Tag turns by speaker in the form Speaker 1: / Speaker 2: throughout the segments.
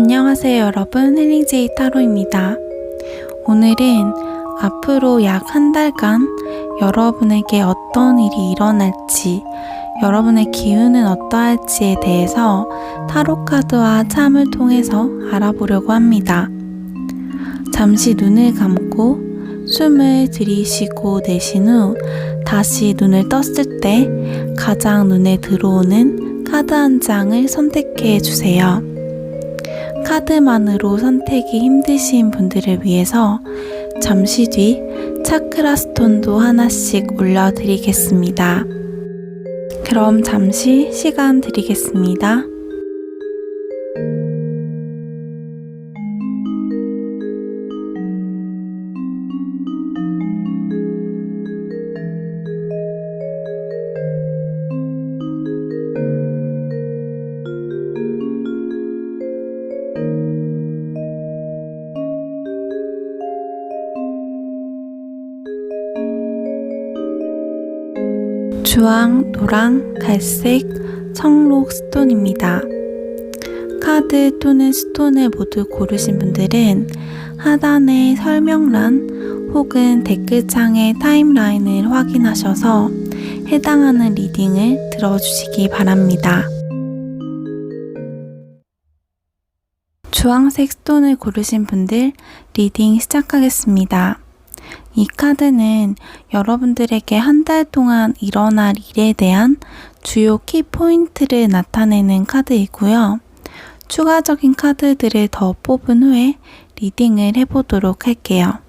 Speaker 1: 안녕하세요 여러분, 힐링제이 타로입니다. 오늘은 앞으로 약 한 달간 여러분에게 어떤 일이 일어날지, 여러분의 기운은 어떠할지에 대해서 타로카드와 참을 통해서 알아보려고 합니다. 잠시 눈을 감고 숨을 들이쉬고 내쉰 후 다시 눈을 떴을 때 가장 눈에 들어오는 카드 한 장을 선택해 주세요. 카드만으로 선택이 힘드신 분들을 위해서 잠시 뒤 차크라 스톤도 하나씩 올려드리겠습니다. 그럼 잠시 시간 드리겠습니다. 주황, 노랑, 갈색, 청록 스톤입니다. 카드 또는 스톤을 모두 고르신 분들은 하단의 설명란 혹은 댓글창의 타임라인을 확인하셔서 해당하는 리딩을 들어주시기 바랍니다. 주황색 스톤을 고르신 분들 리딩 시작하겠습니다. 이 카드는 여러분들에게 한 달 동안 일어날 일에 대한 주요 키포인트를 나타내는 카드이고요. 추가적인 카드들을 더 뽑은 후에 리딩을 해보도록 할게요.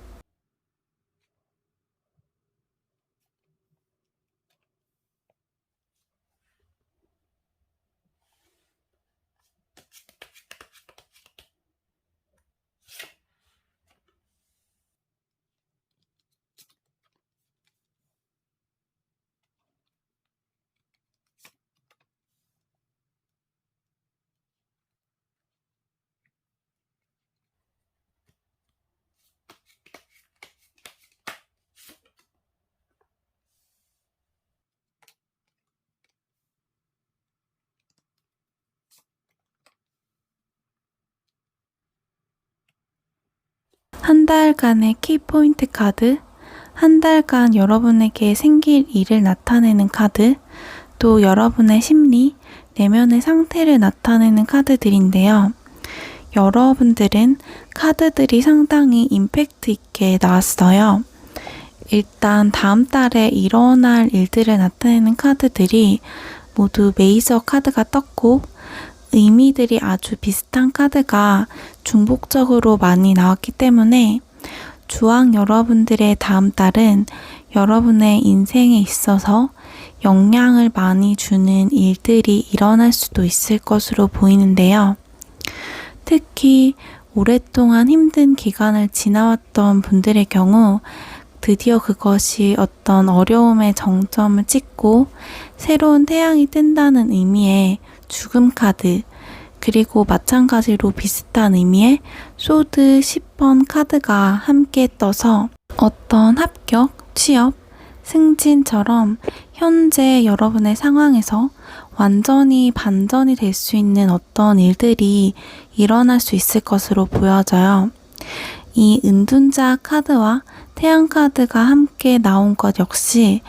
Speaker 1: 한 달간의 키포인트 카드, 한 달간 여러분에게 생길 일을 나타내는 카드, 또 여러분의 심리, 내면의 상태를 나타내는 카드들인데요. 여러분들은 카드들이 상당히 임팩트 있게 나왔어요. 일단 다음 달에 일어날 일들을 나타내는 카드들이 모두 메이저 카드가 떴고 의미들이 아주 비슷한 카드가 중복적으로 많이 나왔기 때문에 주황 여러분들의 다음 달은 여러분의 인생에 있어서 영향을 많이 주는 일들이 일어날 수도 있을 것으로 보이는데요. 특히 오랫동안 힘든 기간을 지나왔던 분들의 경우 드디어 그것이 어떤 어려움의 정점을 찍고 새로운 태양이 뜬다는 의미의 죽음 카드, 그리고 마찬가지로 비슷한 의미의 소드 10번 카드가 함께 떠서 어떤 합격, 취업, 승진처럼 현재 여러분의 상황에서 완전히 반전이 될 수 있는 어떤 일들이 일어날 수 있을 것으로 보여져요. 이 은둔자 카드와 태양 카드가 함께 나온 것 역시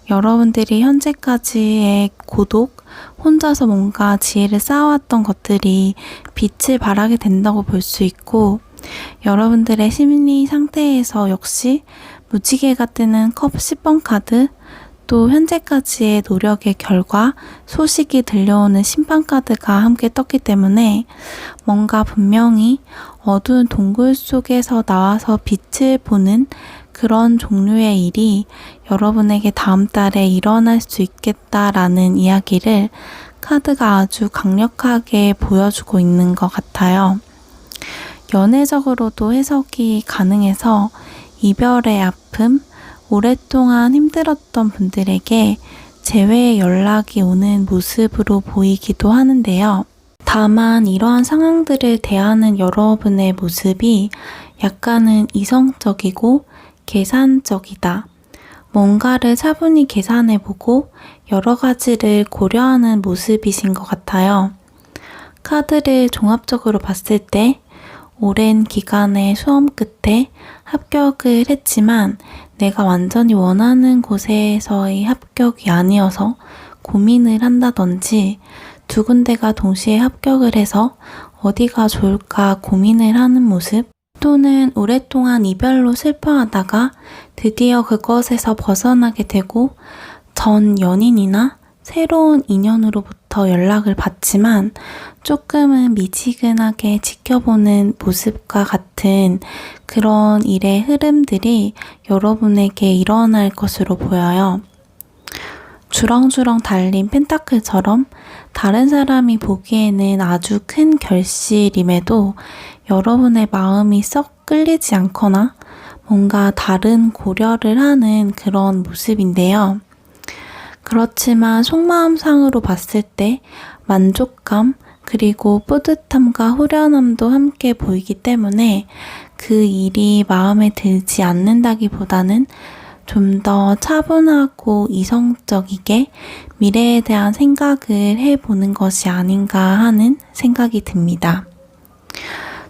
Speaker 1: 여러분들이 현재까지의 고독, 혼자서 뭔가 지혜를 쌓아왔던 것들이 빛을 발하게 된다고 볼 수 있고, 여러분들의 심리 상태에서 역시 무지개가 뜨는 컵 10번 카드, 또 현재까지의 노력의 결과 소식이 들려오는 심판 카드가 함께 떴기 때문에 뭔가 분명히 어두운 동굴 속에서 나와서 빛을 보는 그런 종류의 일이 여러분에게 다음 달에 일어날 수 있겠다라는 이야기를 카드가 아주 강력하게 보여주고 있는 것 같아요. 연애적으로도 해석이 가능해서 이별의 아픔, 오랫동안 힘들었던 분들에게 재회의 연락이 오는 모습으로 보이기도 하는데요. 다만 이러한 상황들을 대하는 여러분의 모습이 약간은 이성적이고 계산적이다. 뭔가를 차분히 계산해보고 여러 가지를 고려하는 모습이신 것 같아요. 카드를 종합적으로 봤을 때 오랜 기간의 수험 끝에 합격을 했지만 내가 완전히 원하는 곳에서의 합격이 아니어서 고민을 한다든지 두 군데가 동시에 합격을 해서 어디가 좋을까 고민을 하는 모습, 또는 오랫동안 이별로 슬퍼하다가 드디어 그것에서 벗어나게 되고 전 연인이나 새로운 인연으로부터 연락을 받지만 조금은 미지근하게 지켜보는 모습과 같은 그런 일의 흐름들이 여러분에게 일어날 것으로 보여요. 주렁주렁 달린 펜타클처럼 다른 사람이 보기에는 아주 큰 결실임에도 여러분의 마음이 썩 끌리지 않거나 뭔가 다른 고려를 하는 그런 모습인데요. 그렇지만 속마음상으로 봤을 때 만족감 그리고 뿌듯함과 후련함도 함께 보이기 때문에 그 일이 마음에 들지 않는다기보다는 좀 더 차분하고 이성적이게 미래에 대한 생각을 해보는 것이 아닌가 하는 생각이 듭니다.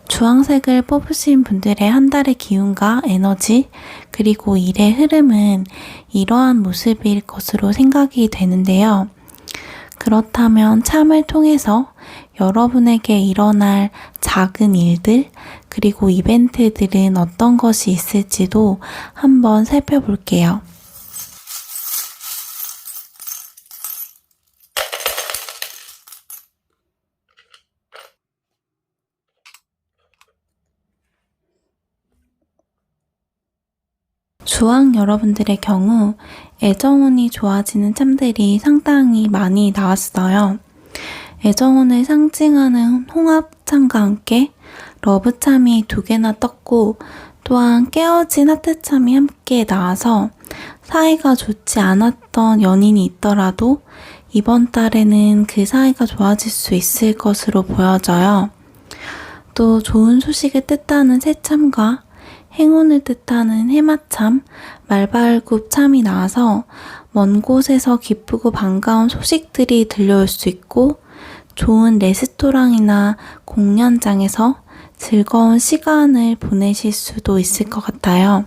Speaker 1: 주황색을 뽑으신 분들의 한 달의 기운과 에너지 그리고 일의 흐름은 이러한 모습일 것으로 생각이 되는데요. 그렇다면 참을 통해서 여러분에게 일어날 작은 일들 그리고 이벤트들은 어떤 것이 있을지도 한번 살펴볼게요. 주황 여러분들의 경우 애정운이 좋아지는 참들이 상당히 많이 나왔어요. 애정운을 상징하는 홍합참과 함께 러브참이 2개나 떴고 또한 깨어진 하트참이 함께 나와서 사이가 좋지 않았던 연인이 있더라도 이번 달에는 그 사이가 좋아질 수 있을 것으로 보여져요. 또 좋은 소식을 뜻하는 새참과 행운을 뜻하는 해마참, 말발굽참이 나와서 먼 곳에서 기쁘고 반가운 소식들이 들려올 수 있고 좋은 레스토랑이나 공연장에서 즐거운 시간을 보내실 수도 있을 것 같아요.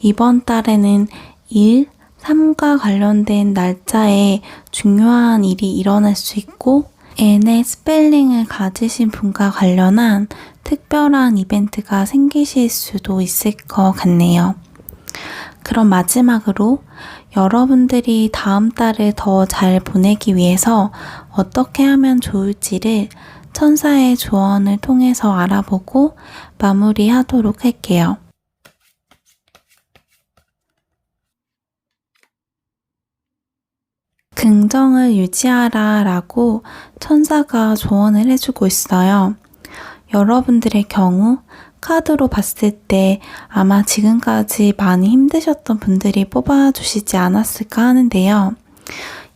Speaker 1: 이번 달에는 일, 삶과 관련된 날짜에 중요한 일이 일어날 수 있고 N의 스펠링을 가지신 분과 관련한 특별한 이벤트가 생기실 수도 있을 것 같네요. 그럼 마지막으로 여러분들이 다음 달을 더 잘 보내기 위해서 어떻게 하면 좋을지를 천사의 조언을 통해서 알아보고 마무리하도록 할게요. 긍정을 유지하라 라고 천사가 조언을 해주고 있어요. 여러분들의 경우 카드로 봤을 때 아마 지금까지 많이 힘드셨던 분들이 뽑아주시지 않았을까 하는데요.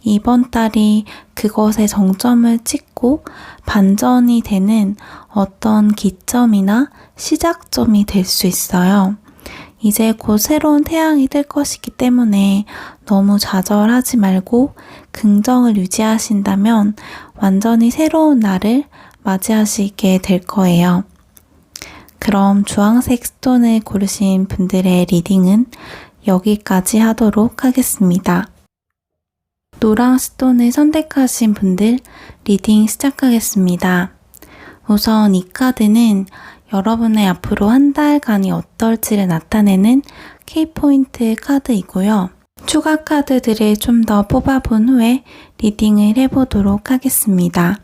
Speaker 1: 이번 달이 그것의 정점을 찍고 반전이 되는 어떤 기점이나 시작점이 될 수 있어요. 이제 곧 새로운 태양이 뜰 것이기 때문에 너무 좌절하지 말고 긍정을 유지하신다면 완전히 새로운 날을 맞이하시게 될 거예요. 그럼 주황색 스톤을 고르신 분들의 리딩은 여기까지 하도록 하겠습니다. 노랑 스톤을 선택하신 분들 리딩 시작하겠습니다. 우선 이 카드는 여러분의 앞으로 한 달간이 어떨지를 나타내는 키포인트 카드이고요. 추가 카드들을 좀 더 뽑아본 후에 리딩을 해보도록 하겠습니다.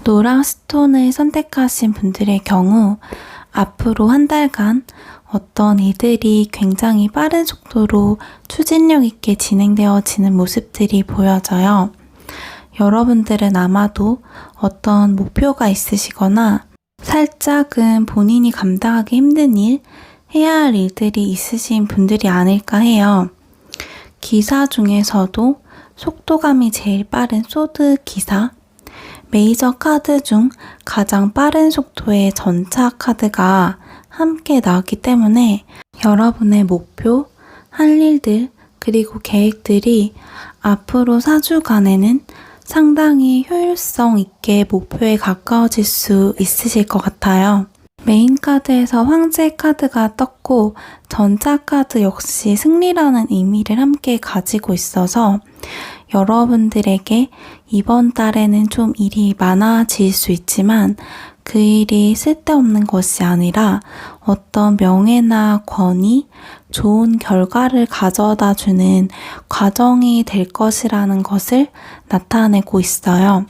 Speaker 1: 노랑 스톤을 선택하신 분들의 경우 앞으로 한 달간 어떤 일들이 굉장히 빠른 속도로 추진력 있게 진행되어지는 모습들이 보여져요. 여러분들은 아마도 어떤 목표가 있으시거나 살짝은 본인이 감당하기 힘든 일, 해야 할 일들이 있으신 분들이 아닐까 해요. 기사 중에서도 속도감이 제일 빠른 소드 기사, 메이저 카드 중 가장 빠른 속도의 전차 카드가 함께 나왔기 때문에 여러분의 목표, 할 일들, 그리고 계획들이 앞으로 4주간에는 상당히 효율성 있게 목표에 가까워질 수 있으실 것 같아요. 메인 카드에서 황제 카드가 떴고 전차 카드 역시 승리라는 의미를 함께 가지고 있어서 여러분들에게 이번 달에는 좀 일이 많아질 수 있지만 그 일이 쓸데없는 것이 아니라 어떤 명예나 권위, 좋은 결과를 가져다 주는 과정이 될 것이라는 것을 나타내고 있어요.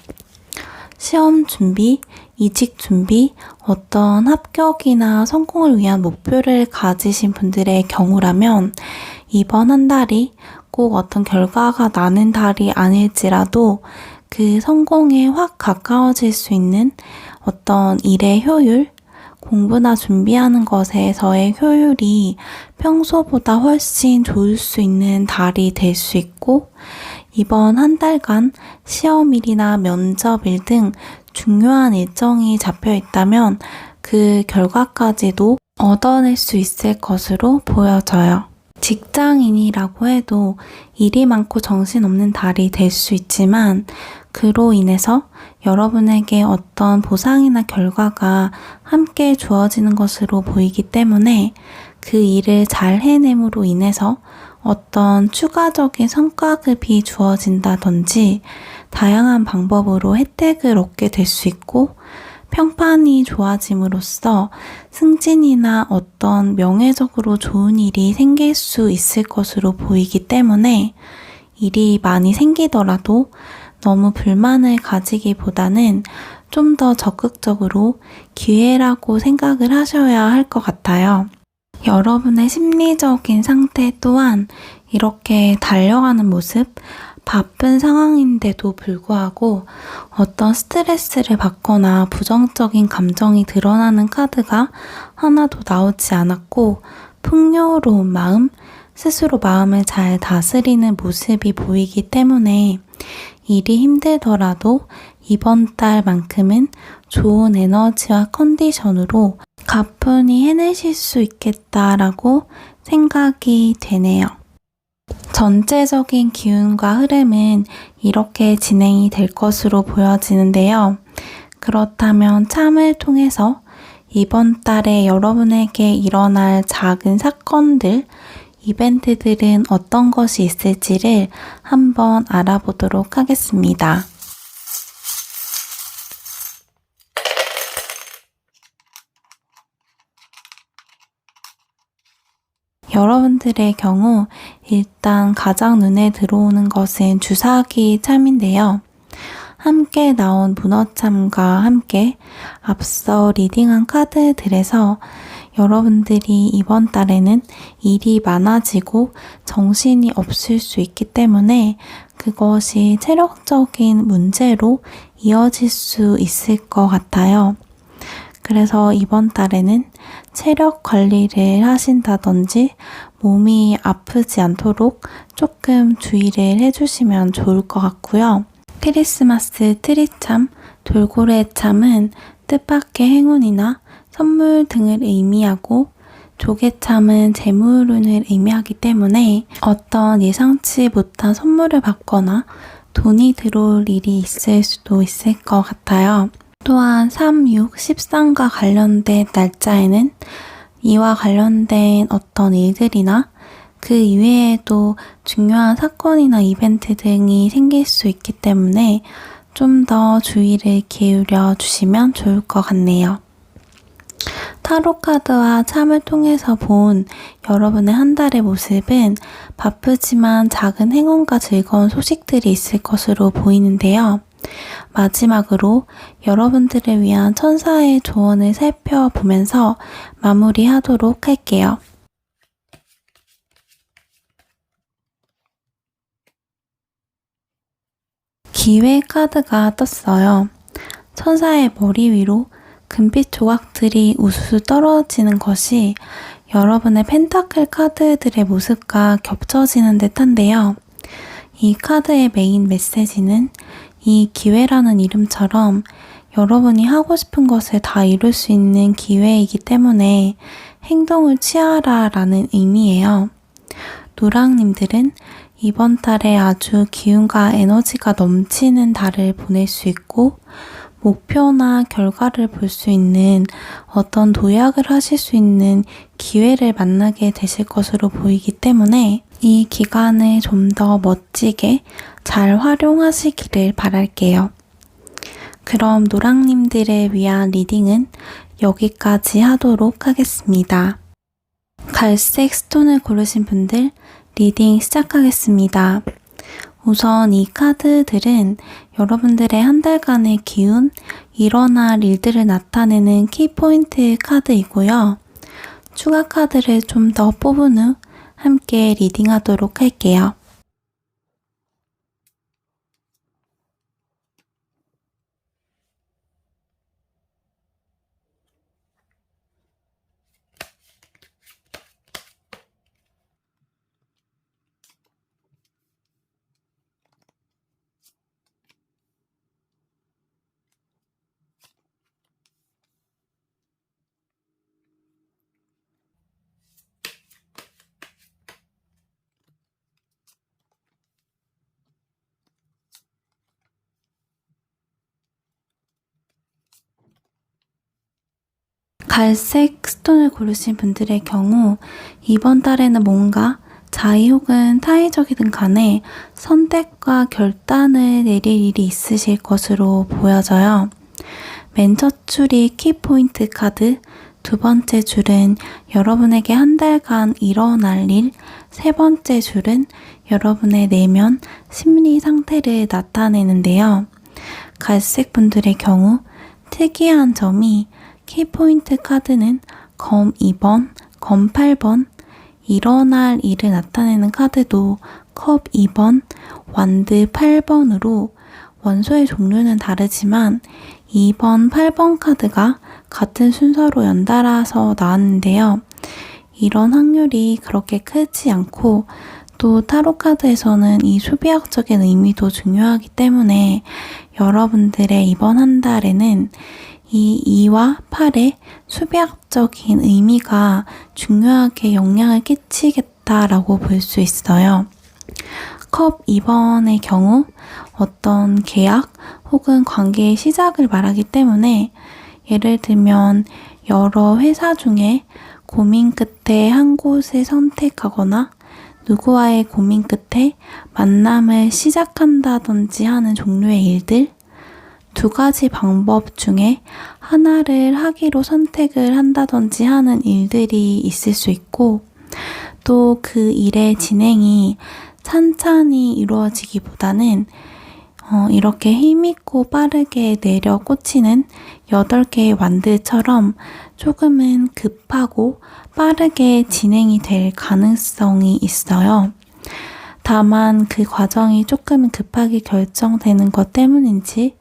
Speaker 1: 시험 준비, 이직 준비, 어떤 합격이나 성공을 위한 목표를 가지신 분들의 경우라면 이번 한 달이 꼭 어떤 결과가 나는 달이 아닐지라도 그 성공에 확 가까워질 수 있는 어떤 일의 효율, 공부나 준비하는 것에서의 효율이 평소보다 훨씬 좋을 수 있는 달이 될 수 있고 이번 한 달간 시험일이나 면접일 등 중요한 일정이 잡혀 있다면 그 결과까지도 얻어낼 수 있을 것으로 보여져요. 직장인이라고 해도 일이 많고 정신없는 달이 될 수 있지만 그로 인해서 여러분에게 어떤 보상이나 결과가 함께 주어지는 것으로 보이기 때문에 그 일을 잘 해냄으로 인해서 어떤 추가적인 성과급이 주어진다든지 다양한 방법으로 혜택을 얻게 될 수 있고 평판이 좋아짐으로써 승진이나 어떤 명예적으로 좋은 일이 생길 수 있을 것으로 보이기 때문에 일이 많이 생기더라도 너무 불만을 가지기보다는 좀 더 적극적으로 기회라고 생각을 하셔야 할 것 같아요. 여러분의 심리적인 상태 또한 이렇게 달려가는 모습, 바쁜 상황인데도 불구하고 어떤 스트레스를 받거나 부정적인 감정이 드러나는 카드가 하나도 나오지 않았고 풍요로운 마음, 스스로 마음을 잘 다스리는 모습이 보이기 때문에 일이 힘들더라도 이번 달만큼은 좋은 에너지와 컨디션으로 가뿐히 해내실 수 있겠다라고 생각이 되네요. 전체적인 기운과 흐름은 이렇게 진행이 될 것으로 보여지는데요. 그렇다면 참을 통해서 이번 달에 여러분에게 일어날 작은 사건들, 이벤트들은 어떤 것이 있을지를 한번 알아보도록 하겠습니다. 여러분들의 경우 일단 가장 눈에 들어오는 것은 주사기 참인데요. 함께 나온 문어참과 함께 앞서 리딩한 카드들에서 여러분들이 이번 달에는 일이 많아지고 정신이 없을 수 있기 때문에 그것이 체력적인 문제로 이어질 수 있을 것 같아요. 그래서 이번 달에는 체력 관리를 하신다든지 몸이 아프지 않도록 조금 주의를 해주시면 좋을 것 같고요. 크리스마스 트리참, 돌고래 참은 뜻밖의 행운이나 선물 등을 의미하고 조개참은 재물운을 의미하기 때문에 어떤 예상치 못한 선물을 받거나 돈이 들어올 일이 있을 수도 있을 것 같아요. 또한 3, 6, 13과 관련된 날짜에는 이와 관련된 어떤 일들이나 그 이외에도 중요한 사건이나 이벤트 등이 생길 수 있기 때문에 좀 더 주의를 기울여 주시면 좋을 것 같네요. 타로카드와 참을 통해서 본 여러분의 한 달의 모습은 바쁘지만 작은 행운과 즐거운 소식들이 있을 것으로 보이는데요. 마지막으로 여러분들을 위한 천사의 조언을 살펴보면서 마무리하도록 할게요. 기회 카드가 떴어요. 천사의 머리 위로 금빛 조각들이 우수수 떨어지는 것이 여러분의 펜타클 카드들의 모습과 겹쳐지는 듯한데요. 이 카드의 메인 메시지는 이 기회라는 이름처럼 여러분이 하고 싶은 것을 다 이룰 수 있는 기회이기 때문에 행동을 취하라 라는 의미예요. 노랑님들은 이번 달에 아주 기운과 에너지가 넘치는 달을 보낼 수 있고 목표나 결과를 볼 수 있는 어떤 도약을 하실 수 있는 기회를 만나게 되실 것으로 보이기 때문에 이 기간을 좀 더 멋지게 잘 활용하시기를 바랄게요. 그럼 노랑님들을 위한 리딩은 여기까지 하도록 하겠습니다. 갈색 스톤을 고르신 분들 리딩 시작하겠습니다. 우선 이 카드들은 여러분들의 한 달간의 기운, 일어날 일들을 나타내는 키포인트 카드이고요. 추가 카드를 좀 더 뽑은 후 함께 리딩하도록 할게요. 갈색 스톤을 고르신 분들의 경우 이번 달에는 뭔가 자의 혹은 타의적이든 간에 선택과 결단을 내릴 일이 있으실 것으로 보여져요. 맨 첫 줄이 키포인트 카드, 두 번째 줄은 여러분에게 한 달간 일어날 일, 세 번째 줄은 여러분의 내면 심리 상태를 나타내는데요. 갈색 분들의 경우 특이한 점이 키포인트 카드는 검 2번, 검 8번, 일어날 일을 나타내는 카드도 컵 2번, 완드 8번으로 원소의 종류는 다르지만 2번, 8번 카드가 같은 순서로 연달아서 나왔는데요. 이런 확률이 그렇게 크지 않고 또 타로 카드에서는 이 수비학적인 의미도 중요하기 때문에 여러분들의 이번 한 달에는 이 2와 8의 수비학적인 의미가 중요하게 영향을 끼치겠다라고 볼 수 있어요. 컵 2번의 경우 어떤 계약 혹은 관계의 시작을 말하기 때문에 예를 들면 여러 회사 중에 고민 끝에 한 곳을 선택하거나 누구와의 고민 끝에 만남을 시작한다든지 하는 종류의 일들, 두 가지 방법 중에 하나를 하기로 선택을 한다든지 하는 일들이 있을 수 있고 또 그 일의 진행이 찬찬히 이루어지기보다는 이렇게 힘있고 빠르게 내려 꽂히는 8개의 완드처럼 조금은 급하고 빠르게 진행이 될 가능성이 있어요. 다만 그 과정이 조금은 급하게 결정되는 것 때문인지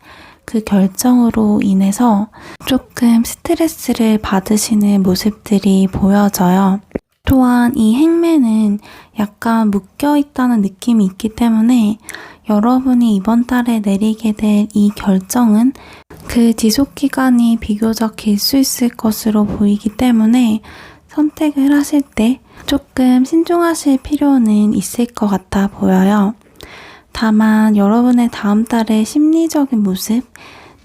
Speaker 1: 그 결정으로 인해서 조금 스트레스를 받으시는 모습들이 보여져요. 또한 이 행매는 약간 묶여있다는 느낌이 있기 때문에 여러분이 이번 달에 내리게 될 이 결정은 그 지속기간이 비교적 길 수 있을 것으로 보이기 때문에 선택을 하실 때 조금 신중하실 필요는 있을 것 같아 보여요. 다만 여러분의 다음 달의 심리적인 모습,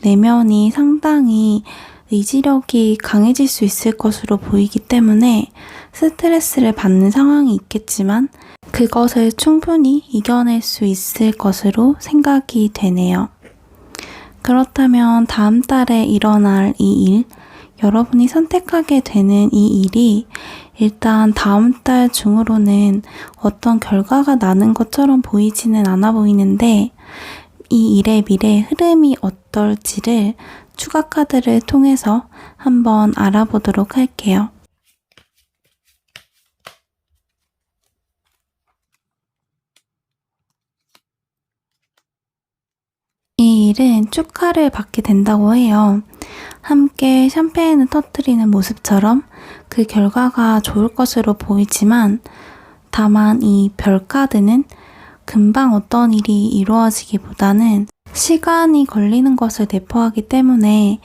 Speaker 1: 내면이 상당히 의지력이 강해질 수 있을 것으로 보이기 때문에 스트레스를 받는 상황이 있겠지만 그것을 충분히 이겨낼 수 있을 것으로 생각이 되네요. 그렇다면 다음 달에 일어날 이 일, 여러분이 선택하게 되는 이 일이 일단 다음 달 중으로는 어떤 결과가 나는 것처럼 보이지는 않아 보이는데 이 일의 미래 흐름이 어떨지를 추가 카드를 통해서 한번 알아보도록 할게요. 이 일은 축하를 받게 된다고 해요. 함께 샴페인을 터뜨리는 모습처럼 그 결과가 좋을 것으로 보이지만 다만 이 별 카드는 금방 어떤 일이 이루어지기보다는 시간이 걸리는 것을 내포하기 때문에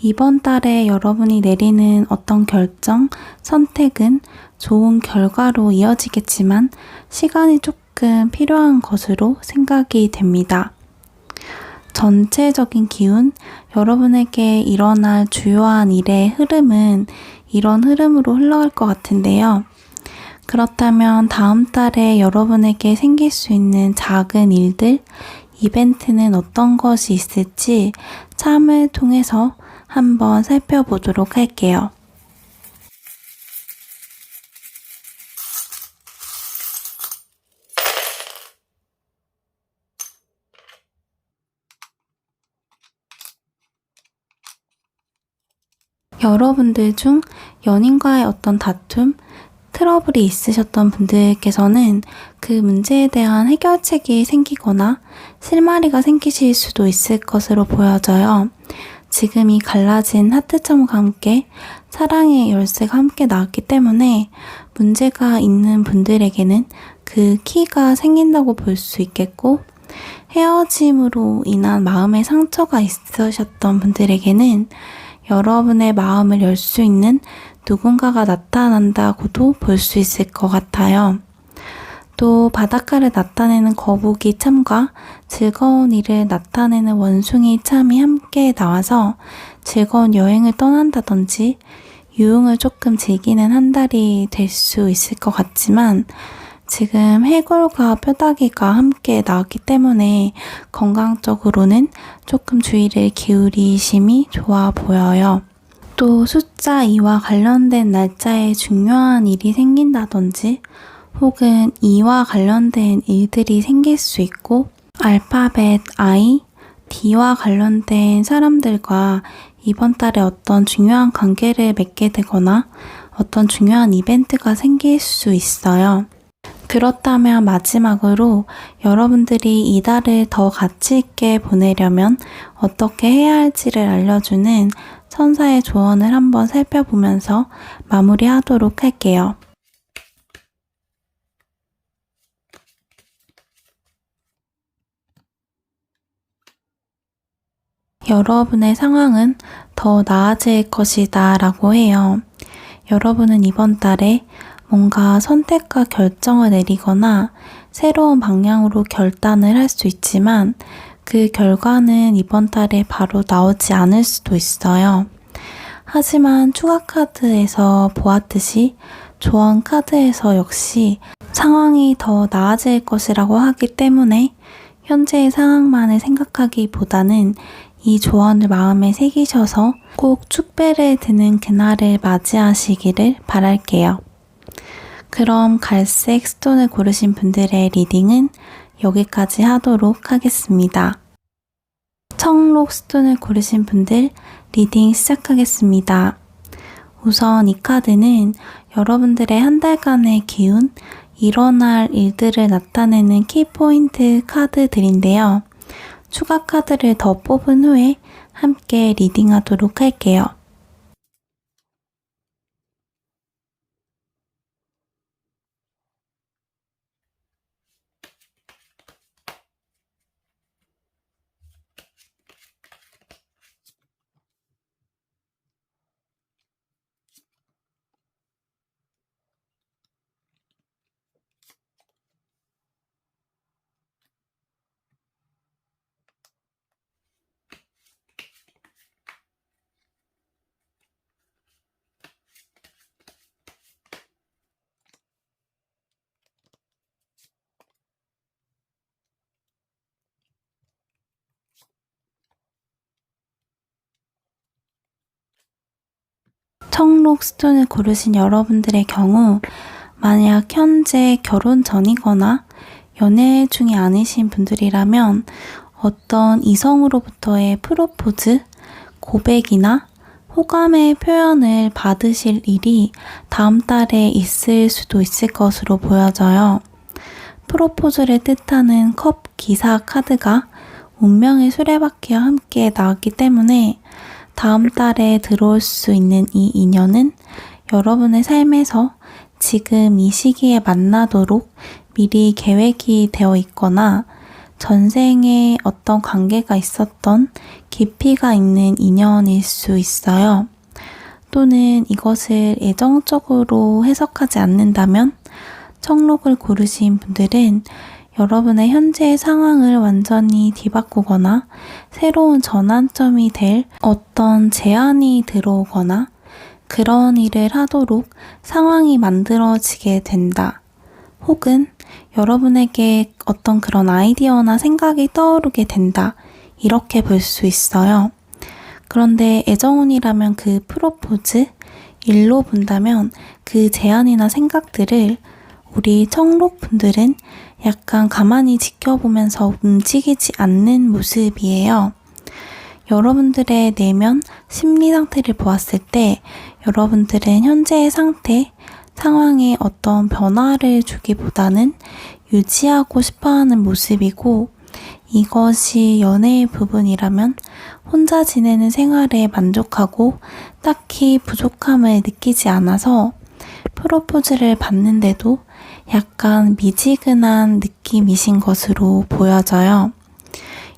Speaker 1: 이번 달에 여러분이 내리는 어떤 결정, 선택은 좋은 결과로 이어지겠지만 시간이 조금 필요한 것으로 생각이 됩니다. 전체적인 기운, 여러분에게 일어날 주요한 일의 흐름은 이런 흐름으로 흘러갈 것 같은데요. 그렇다면 다음 달에 여러분에게 생길 수 있는 작은 일들, 이벤트는 어떤 것이 있을지 참을 통해서 한번 살펴보도록 할게요. 여러분들 중 연인과의 어떤 다툼, 트러블이 있으셨던 분들께서는 그 문제에 대한 해결책이 생기거나 실마리가 생기실 수도 있을 것으로 보여져요. 지금 이 갈라진 하트점과 함께 사랑의 열쇠가 함께 나왔기 때문에 문제가 있는 분들에게는 그 키가 생긴다고 볼 수 있겠고, 헤어짐으로 인한 마음의 상처가 있으셨던 분들에게는 여러분의 마음을 열 수 있는 누군가가 나타난다고도 볼 수 있을 것 같아요. 또 바닷가를 나타내는 거북이 참과 즐거운 일을 나타내는 원숭이 참이 함께 나와서 즐거운 여행을 떠난다든지 유흥을 조금 즐기는 한 달이 될 수 있을 것 같지만 지금 해골과 뼈다귀가 함께 나왔기 때문에 건강적으로는 조금 주의를 기울이심이 좋아 보여요. 또 숫자 2와 관련된 날짜에 중요한 일이 생긴다든지 혹은 2와 관련된 일들이 생길 수 있고 알파벳 I, D와 관련된 사람들과 이번 달에 어떤 중요한 관계를 맺게 되거나 어떤 중요한 이벤트가 생길 수 있어요. 그렇다면 마지막으로 여러분들이 이 달을 더 가치 있게 보내려면 어떻게 해야 할지를 알려주는 천사의 조언을 한번 살펴보면서 마무리하도록 할게요. 여러분의 상황은 더 나아질 것이다 라고 해요. 여러분은 이번 달에 뭔가 선택과 결정을 내리거나 새로운 방향으로 결단을 할 수 있지만 그 결과는 이번 달에 바로 나오지 않을 수도 있어요. 하지만 추가 카드에서 보았듯이 조언 카드에서 역시 상황이 더 나아질 것이라고 하기 때문에 현재의 상황만을 생각하기보다는 이 조언을 마음에 새기셔서 꼭 축배를 드는 그날을 맞이하시기를 바랄게요. 그럼 갈색 스톤을 고르신 분들의 리딩은 여기까지 하도록 하겠습니다. 청록 스톤을 고르신 분들 리딩 시작하겠습니다. 우선 이 카드는 여러분들의 한 달간의 기운, 일어날 일들을 나타내는 키포인트 카드들인데요. 추가 카드를 더 뽑은 후에 함께 리딩하도록 할게요. 청록 스톤을 고르신 여러분들의 경우 만약 현재 결혼 전이거나 연애 중이 아니신 분들이라면 어떤 이성으로부터의 프로포즈, 고백이나 호감의 표현을 받으실 일이 다음 달에 있을 수도 있을 것으로 보여져요. 프로포즈를 뜻하는 컵 기사 카드가 운명의 수레바퀴와 함께 나왔기 때문에 다음 달에 들어올 수 있는 이 인연은 여러분의 삶에서 지금 이 시기에 만나도록 미리 계획이 되어 있거나 전생에 어떤 관계가 있었던 깊이가 있는 인연일 수 있어요. 또는 이것을 애정적으로 해석하지 않는다면 청록을 고르신 분들은 여러분의 현재의 상황을 완전히 뒤바꾸거나 새로운 전환점이 될 어떤 제안이 들어오거나 그런 일을 하도록 상황이 만들어지게 된다. 혹은 여러분에게 어떤 그런 아이디어나 생각이 떠오르게 된다. 이렇게 볼 수 있어요. 그런데 애정운이라면 그 프로포즈, 일로 본다면 그 제안이나 생각들을 우리 청록분들은 약간 가만히 지켜보면서 움직이지 않는 모습이에요. 여러분들의 내면 심리 상태를 보았을 때 여러분들은 현재의 상태, 상황에 어떤 변화를 주기보다는 유지하고 싶어하는 모습이고 이것이 연애의 부분이라면 혼자 지내는 생활에 만족하고 딱히 부족함을 느끼지 않아서 프로포즈를 받는데도 약간 미지근한 느낌이신 것으로 보여져요.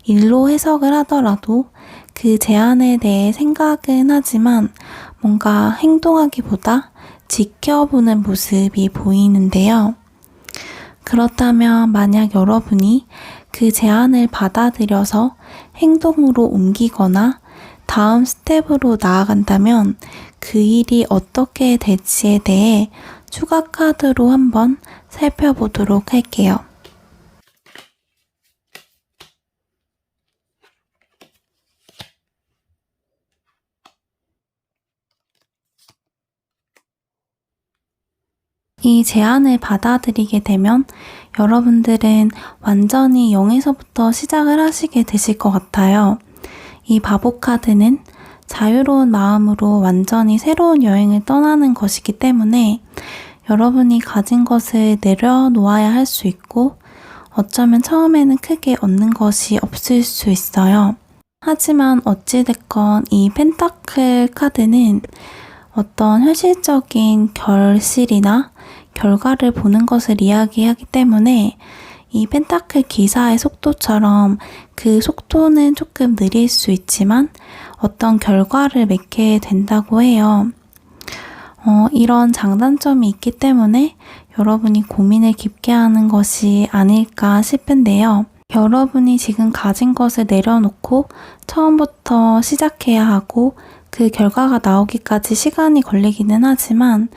Speaker 1: 일로 해석을 하더라도 그 제안에 대해 생각은 하지만 뭔가 행동하기보다 지켜보는 모습이 보이는데요. 그렇다면 만약 여러분이 그 제안을 받아들여서 행동으로 옮기거나 다음 스텝으로 나아간다면 그 일이 어떻게 될지에 대해 추가 카드로 한번 살펴보도록 할게요. 이 제안을 받아들이게 되면 여러분들은 완전히 0에서부터 시작을 하시게 되실 것 같아요. 이 바보 카드는 자유로운 마음으로 완전히 새로운 여행을 떠나는 것이기 때문에 여러분이 가진 것을 내려놓아야 할 수 있고 어쩌면 처음에는 크게 얻는 것이 없을 수 있어요. 하지만 어찌됐건 이 펜타클 카드는 어떤 현실적인 결실이나 결과를 보는 것을 이야기하기 때문에 이 펜타클 기사의 속도처럼 그 속도는 조금 느릴 수 있지만 어떤 결과를 맺게 된다고 해요. 이런 장단점이 있기 때문에 여러분이 고민을 깊게 하는 것이 아닐까 싶은데요. 여러분이 지금 가진 것을 내려놓고 처음부터 시작해야 하고 그 결과가 나오기까지 시간이 걸리기는 하지만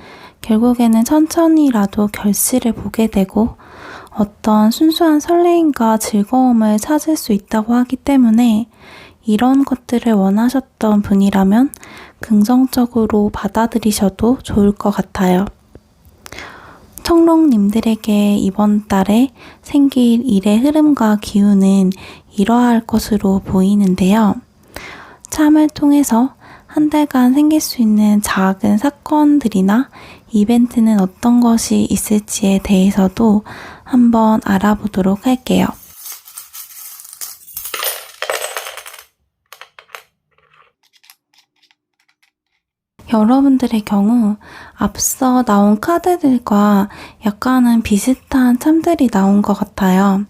Speaker 1: 결국에는 천천히라도 결실을 보게 되고 어떤 순수한 설레임과 즐거움을 찾을 수 있다고 하기 때문에 이런 것들을 원하셨던 분이라면 긍정적으로 받아들이셔도 좋을 것 같아요. 청록님들에게 이번 달에 생길 일의 흐름과 기운은 이러할 것으로 보이는데요. 참을 통해서 한 달간 생길 수 있는 작은 사건들이나 이벤트는 어떤 것이 있을지에 대해서도 한번 알아보도록 할게요. 여러분들의 경우 앞서 나온 카드들과 약간은 비슷한 참들이 나온 것 같아요.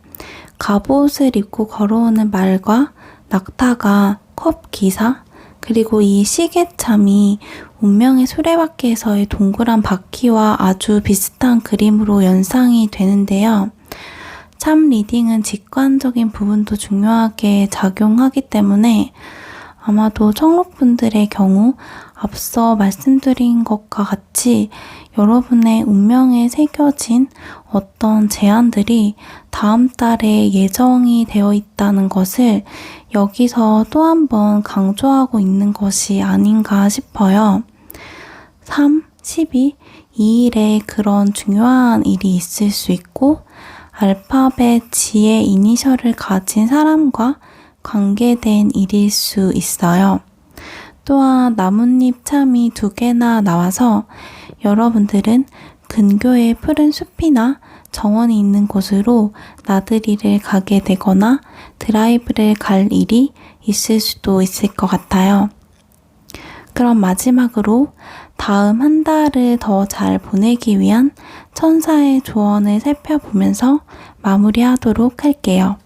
Speaker 1: 갑옷을 입고 걸어오는 말과 낙타가 컵 기사, 그리고 이 시계참이 운명의 수레바퀴에서의 동그란 바퀴와 아주 비슷한 그림으로 연상이 되는데요. 참 리딩은 직관적인 부분도 중요하게 작용하기 때문에 아마도 청록분들의 경우 앞서 말씀드린 것과 같이 여러분의 운명에 새겨진 어떤 제안들이 다음 달에 예정이 되어 있다는 것을 여기서 또 한 번 강조하고 있는 것이 아닌가 싶어요. 3, 12, 2일에 그런 중요한 일이 있을 수 있고 알파벳 G의 이니셜을 가진 사람과 관계된 일일 수 있어요. 또한 나뭇잎 참이 2개나 나와서 여러분들은 근교의 푸른 숲이나 정원이 있는 곳으로 나들이를 가게 되거나 드라이브를 갈 일이 있을 수도 있을 것 같아요. 그럼 마지막으로 다음 한 달을 더 잘 보내기 위한 천사의 조언을 살펴보면서 마무리하도록 할게요.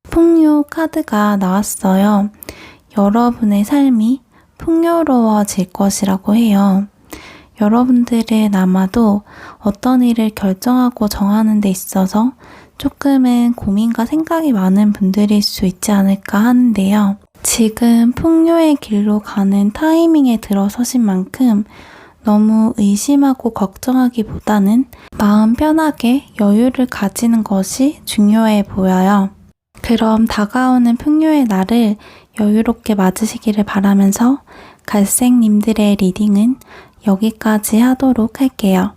Speaker 1: 풍요 카드가 나왔어요. 여러분의 삶이 풍요로워질 것이라고 해요. 여러분들은 아마도 어떤 일을 결정하고 정하는 데 있어서 조금은 고민과 생각이 많은 분들일 수 있지 않을까 하는데요. 지금 풍요의 길로 가는 타이밍에 들어서신 만큼 너무 의심하고 걱정하기보다는 마음 편하게 여유를 가지는 것이 중요해 보여요. 그럼 다가오는 풍요의 날을 여유롭게 맞으시기를 바라면서 갈색님들의 리딩은 여기까지 하도록 할게요.